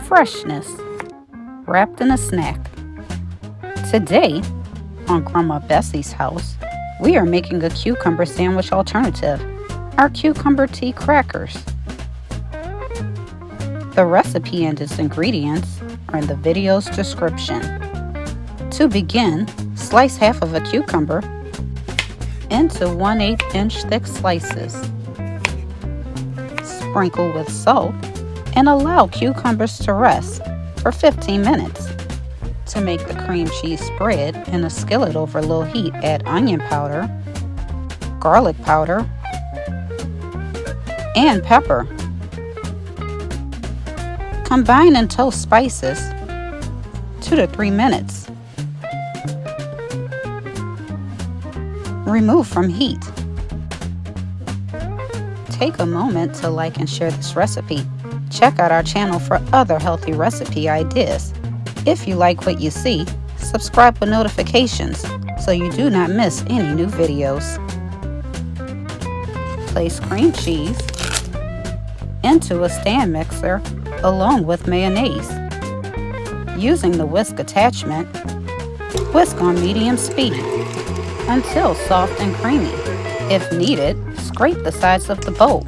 freshness wrapped in a snack. Today, on Grandma Bessie's house, we are making a cucumber sandwich alternative, our cucumber tea crackers. The recipe and its ingredients are in the video's description. To begin, slice half of a cucumber into 1/8 inch thick slices. Sprinkle with salt and allow cucumbers to rest for 15 minutes. To make the cream cheese spread, in a skillet over low heat, add onion powder, garlic powder, and pepper. Combine and toast spices 2 to 3 minutes. Remove from heat. Take a moment to like and share this recipe. Check out our channel for other healthy recipe ideas. If you like what you see, subscribe with notifications so you do not miss any new videos. Place cream cheese into a stand mixer along with mayonnaise. Using the whisk attachment, whisk on medium speed until soft and creamy. If needed, scrape the sides of the bowl.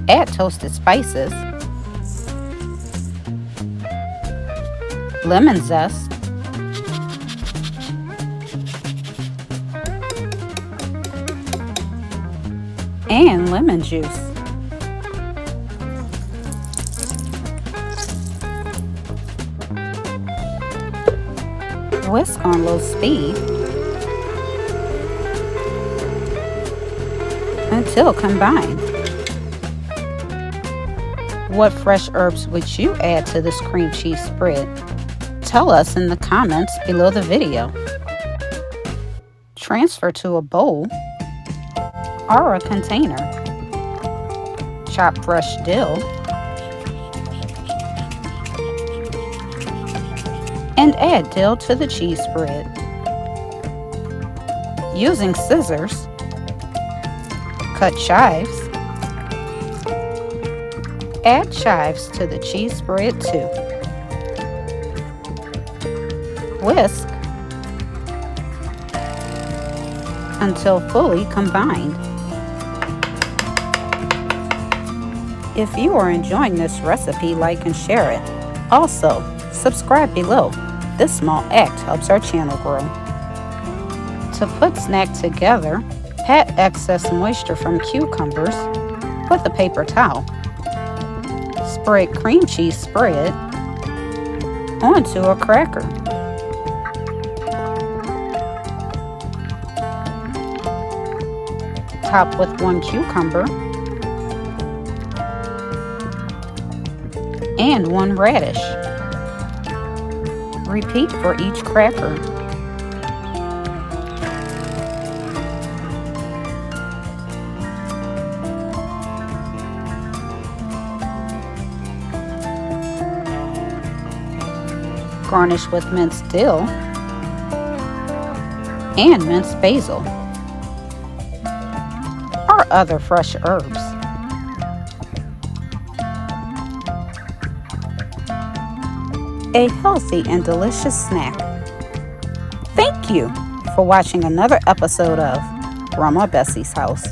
Add toasted spices, lemon zest, and lemon juice. Whisk on low speed until combined. What fresh herbs would you add to this cream cheese spread? Tell us in the comments below the video. Transfer to a bowl or a container. Chop fresh dill and add dill to the cheese spread. Using scissors, cut chives. Add chives to the cheese spread too. Whisk until fully combined. If you are enjoying this recipe, like and share it. Also, subscribe below. This small act helps our channel grow. To put snack together, pat excess moisture from cucumbers with a paper towel. Spread cream cheese spread onto a cracker. Top with 1 cucumber and 1 radish. Repeat for each cracker. Garnish with minced dill and minced basil or other fresh herbs. A healthy and delicious snack. Thank you for watching another episode of Grandma Bessie's House.